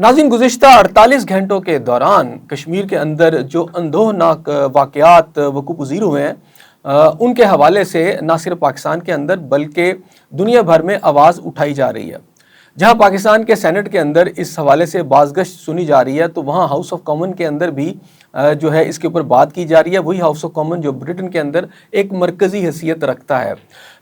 नाज़रीन, गुज़िश्ता 48 घंटों के दौरान कश्मीर के अंदर जो अंदोहनाक वाक़यात वक़ूअ पज़ीर हुए हैं उनके हवाले से ना सिर्फ पाकिस्तान के अंदर बल्कि दुनिया भर में आवाज़ उठाई जा रही है। जहां पाकिस्तान के सेनेट के अंदर इस हवाले से बाज़गश्त सुनी जा रही है, तो वहां हाउस ऑफ कॉमन के अंदर भी जो है इसके ऊपर बात की जा रही है। वही हाउस ऑफ कॉमन जो ब्रिटेन के अंदर एक मरकज़ी हैसियत रखता है।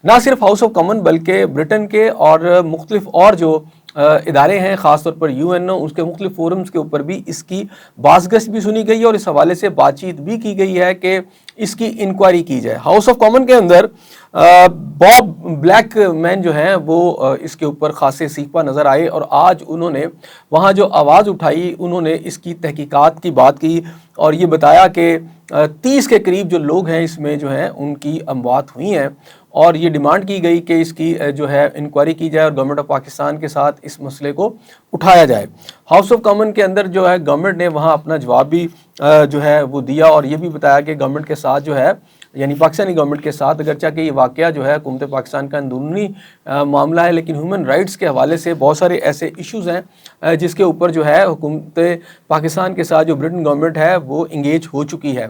ना सिर्फ हाउस ऑफ कॉमन बल्कि ब्रिटेन के और मुख्तलिफ और जो इदारे हैं, ख़ास तौर पर UNO, उसके मुख्तलिफ फोरम्स के ऊपर भी इसकी बाज़गश्त भी सुनी गई है और इस हवाले से बातचीत भी की गई है कि इसकी इंक्वायरी की जाए। हाउस ऑफ कॉमन के अंदर बॉब ब्लैकमैन जो हैं वो इसके ऊपर खासे सीखपा नज़र आए और आज उन्होंने वहाँ जो आवाज़ उठाई, उन्होंने इसकी तहकीकात की बात की और ये बताया कि 30 के करीब जो लोग हैं इसमें जो हैं उनकी अमवात हुई हैं और ये डिमांड की गई कि इसकी जो है इंक्वायरी की जाए और गवर्नमेंट ऑफ पाकिस्तान के साथ इस मसले को उठाया जाए। हाउस ऑफ कॉमन के अंदर जो है गवर्नमेंट ने वहाँ अपना जवाब भी जो है वो दिया और ये भी बताया कि गवर्नमेंट के साथ जो है, यानी पाकिस्तानी गवर्नमेंट के साथ, अगरचे कि ये वाक़या जो है हुकूमत पाकिस्तान का अंदरूनी मामला है, लेकिन ह्यूमन राइट्स के हवाले से बहुत सारे ऐसे इश्यूज़ हैं जिसके ऊपर जो है हुकूमत पाकिस्तान के साथ जो ब्रिटेन गवर्नमेंट है वो इंगेज हो चुकी है।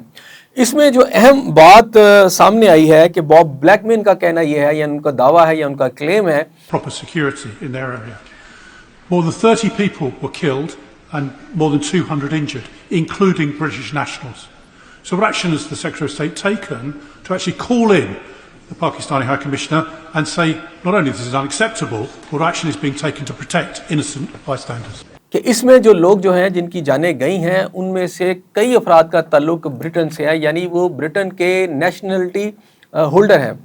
इसमें जो अहम बात सामने आई है कि बॉब ब्लैकमैन का कहना यह है या उनका दावा है या उनका क्लेम है, proper security in their area. More than 30 people were killed and more than 200 injured, including British nationals. So what action has the Secretary of State taken to actually call in the Pakistani High Commissioner and say not only this is unacceptable, but action is being taken to protect innocent bystanders? कि इसमें जो लोग जो हैं जिनकी जानें गई हैं उनमें से कई अफराद का ताल्लुक ब्रिटेन से है, यानी वो ब्रिटेन के नेशनलिटी होल्डर हैं।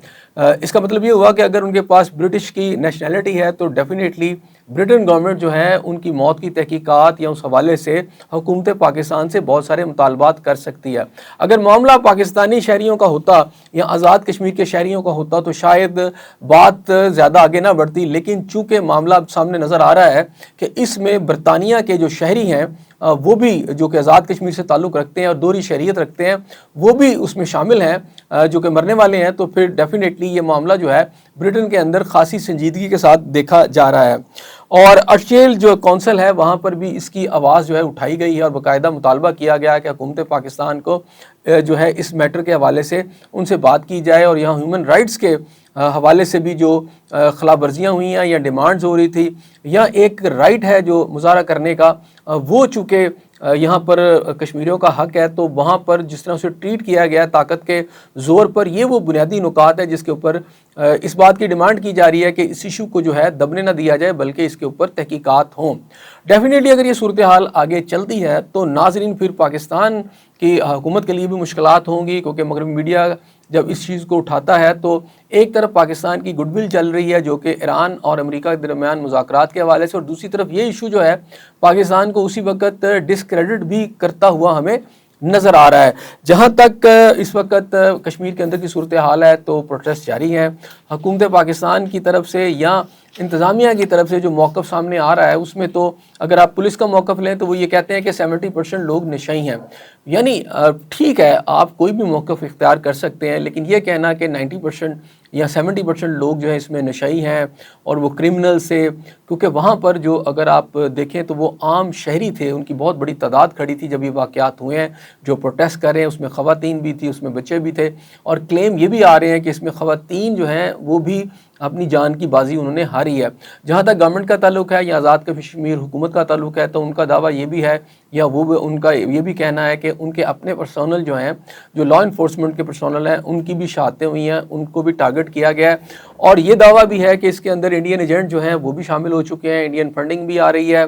इसका मतलब ये हुआ कि अगर उनके पास ब्रिटिश की नेशनैलिटी है तो डेफिनेटली ब्रिटेन गवर्नमेंट जो है उनकी मौत की तहकीकात या उस हवाले से हुकूमत पाकिस्तान से बहुत सारे मुतालबात कर सकती है। अगर मामला पाकिस्तानी शहरियों का होता या आज़ाद कश्मीर के शहरियों का होता तो शायद बात ज़्यादा आगे ना बढ़ती, लेकिन चूँकि मामला सामने नज़र आ रहा है कि इसमें बरतानिया के जो शहरी हैं वो भी जो कि आज़ाद कश्मीर से ताल्लुक़ रखते हैं और दोहरी शरीयत रखते हैं वो भी उसमें शामिल हैं जो कि मरने वाले हैं, तो फिर डेफिनेटली ये मामला जो है ब्रिटेन के अंदर खासी संजीदगी के साथ देखा जा रहा है। और अर्शेल जो कौंसिल है वहाँ पर भी इसकी आवाज़ जो है उठाई गई है और बाकायदा मुतालबा किया गया है कि हुकूमत पाकिस्तान को जो है इस मैटर के हवाले से उनसे बात की जाए और यहाँ ह्यूमन राइट्स के हवाले से भी जो खिलाफ वर्जियाँ हुई हैं या डिमांड्स हो रही थी या एक राइट है जो मुजाहरा करने का, वो चूँकि यहाँ पर कश्मीरियों का हक़ है तो वहाँ पर जिस तरह उसे ट्रीट किया गया ताकत के ज़ोर पर, ये वो बुनियादी नुकात है जिसके ऊपर इस बात की डिमांड की जा रही है कि इस इशू को जो है दबने ना दिया जाए बल्कि इसके ऊपर तहकीकात हों। डेफिनेटली अगर ये सूरत हाल आगे चलती है तो नाज़रीन फिर पाकिस्तान की हुकूमत के लिए भी मुश्किलात होंगी, क्योंकि मगरबी मीडिया जब इस चीज़ को उठाता है तो एक तरफ पाकिस्तान की गुडविल चल रही है जो कि ईरान और अमेरिका के दरमियान मुज़ाकरात के हवाले से, और दूसरी तरफ ये इशू जो है पाकिस्तान को उसी वक्त डिस्क्रेडिट भी करता हुआ हमें नज़र आ रहा है। जहाँ तक इस वक्त कश्मीर के अंदर की सूरत हाल है तो प्रोटेस्ट जारी हैं। हुकूमत पाकिस्तान की तरफ से या इंतज़ामिया की तरफ से जो मौक़िफ़ सामने आ रहा है उसमें तो अगर आप पुलिस का मौक़िफ़ लें तो वो ये कहते हैं कि 70% लोग नशई हैं। यानी ठीक है, आप कोई भी मौक़िफ़ इख्तियार कर सकते हैं, लेकिन ये कहना कि 90% या 70% लोग जो है इसमें नशई हैं और वो क्रिमिनल से, क्योंकि वहाँ पर जो अगर आप देखें तो वो आम शहरी थे, उनकी बहुत बड़ी तादाद खड़ी थी जब ये वाक़यात हुए हैं। जो प्रोटेस्ट कर रहे हैं उसमें ख़वातीन भी थी, उसमें बच्चे भी थे और क्लेम ये भी आ रहे हैं कि इसमें ख़वातीन जो हैं वो भी अपनी जान की बाजी उन्होंने हारी है। जहाँ तक गवर्नमेंट का ताल्लुक है या आज़ाद कश्मीर हुकूमत का ताल्लुक है तो उनका दावा ये भी है या वो भी उनका ये भी कहना है कि उनके अपने पर्सोनल जो हैं, जो लॉ इन्फोर्समेंट के पर्सोनल हैं, उनकी भी शहादतें हुई हैं, उनको भी टारगेट किया गया है। और ये दावा भी है कि इसके अंदर इंडियन एजेंट जो हैं वो भी शामिल हो चुके हैं, इंडियन फंडिंग भी आ रही है।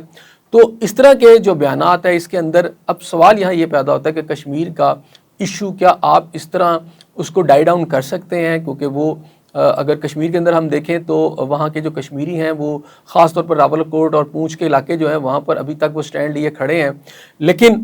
तो इस तरह के जो बयानात है इसके अंदर अब सवाल यहाँ ये पैदा होता है कि कश्मीर का इशू क्या आप इस तरह उसको डाई डाउन कर सकते हैं, क्योंकि वो अगर कश्मीर के अंदर हम देखें तो वहाँ के जो कश्मीरी हैं वो ख़ास तौर पर रावलकोट और पूंछ के इलाके जो हैं वहाँ पर अभी तक वो स्टैंड लिए खड़े हैं। लेकिन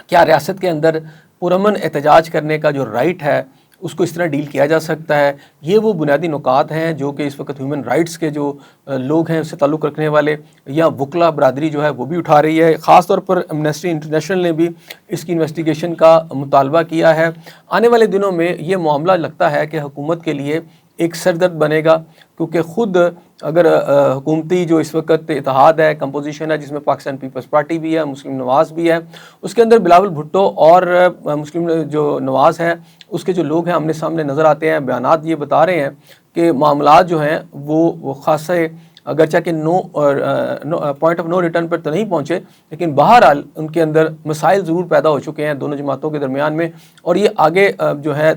क्या रियासत के अंदर पुरअमन एहतजाज करने का जो राइट है उसको इस तरह डील किया जा सकता है? ये वो बुनियादी नुकात हैं जो कि इस वक्त ह्यूमन राइट्स के जो लोग हैं उससे ताल्लुक़ रखने वाले या वकला बरादरी जो है वो भी उठा रही है। ख़ास तौर पर एमनेस्टी इंटरनेशनल ने भी इसकी इन्वेस्टिगेशन का मुतालबा किया है। आने वाले दिनों में ये मामला लगता है कि हुकूमत के लिए ایک سردرد بنے گا، کیونکہ خود اگر حکومتی جو اس وقت اتحاد ہے، کمپوزیشن ہے، جس میں پاکستان پیپلز پارٹی بھی ہے، مسلم نواز بھی ہے، اس کے اندر بلاول بھٹو اور مسلم جو نواز ہے اس کے جو لوگ ہیں آمنے سامنے نظر آتے ہیں، بیانات یہ بتا رہے ہیں کہ معاملات جو ہیں وہ خاصے اگرچہ کہ پوائنٹ آف نو ریٹرن پر تو نہیں پہنچے، لیکن بہرحال ان کے اندر مسائل ضرور پیدا ہو چکے ہیں دونوں جماعتوں کے درمیان میں، اور یہ آگے جو ہے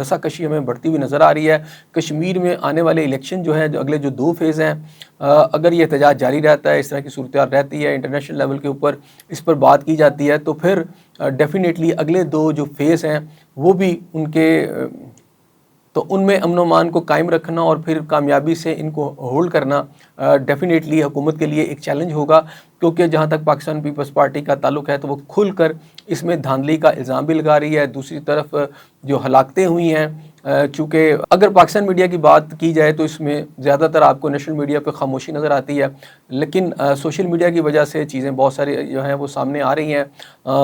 رسا کشی ہمیں بڑھتی ہوئی نظر آ رہی ہے۔ کشمیر میں آنے والے الیکشن جو ہے، جو اگلے جو 2 فیز ہیں، اگر یہ احتجاج جاری رہتا ہے، اس طرح کی صورتحال رہتی ہے، انٹرنیشنل لیول کے اوپر اس پر بات کی جاتی ہے، تو پھر ڈیفینیٹلی اگلے 2 جو فیز ہیں وہ بھی ان کے تو ان میں امن و امان کو قائم رکھنا اور پھر کامیابی سے ان کو ہولڈ کرنا ڈیفینیٹلی حکومت کے لیے ایک چیلنج ہوگا، کیونکہ جہاں تک پاکستان پیپلز پارٹی کا تعلق ہے تو وہ کھل کر اس میں دھاندلی کا الزام بھی لگا رہی ہے۔ دوسری طرف جو ہلاکتیں ہوئی ہیں، چونکہ اگر پاکستان میڈیا کی بات کی جائے تو اس میں زیادہ تر آپ کو نیشنل میڈیا پہ خاموشی نظر آتی ہے، لیکن سوشل میڈیا کی وجہ سے چیزیں بہت ساری جو ہیں وہ سامنے آ رہی ہیں۔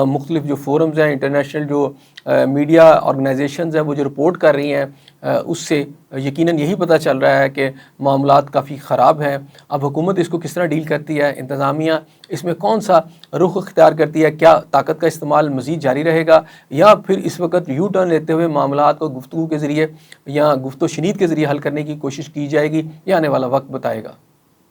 مختلف جو فورمز ہیں، انٹرنیشنل جو میڈیا آرگنائزیشنز ہیں، وہ جو رپورٹ کر رہی ہیں، اس سے یقیناً یہی پتہ چل رہا ہے کہ معاملات کافی خراب ہیں۔ اب حکومت اس کو کس طرح ڈیل کرتی ہے، انتظامیہ اس میں کون سا رخ اختیار کرتی ہے، کیا طاقت کا استعمال مزید جاری رہے گا یا پھر اس وقت یو ٹرن لیتے ہوئے معاملات کو گفتگو کے ذریعے یا گفت و شنید کے ذریعے حل کرنے کی کوشش کی جائے گی، یہ آنے والا وقت بتائے گا۔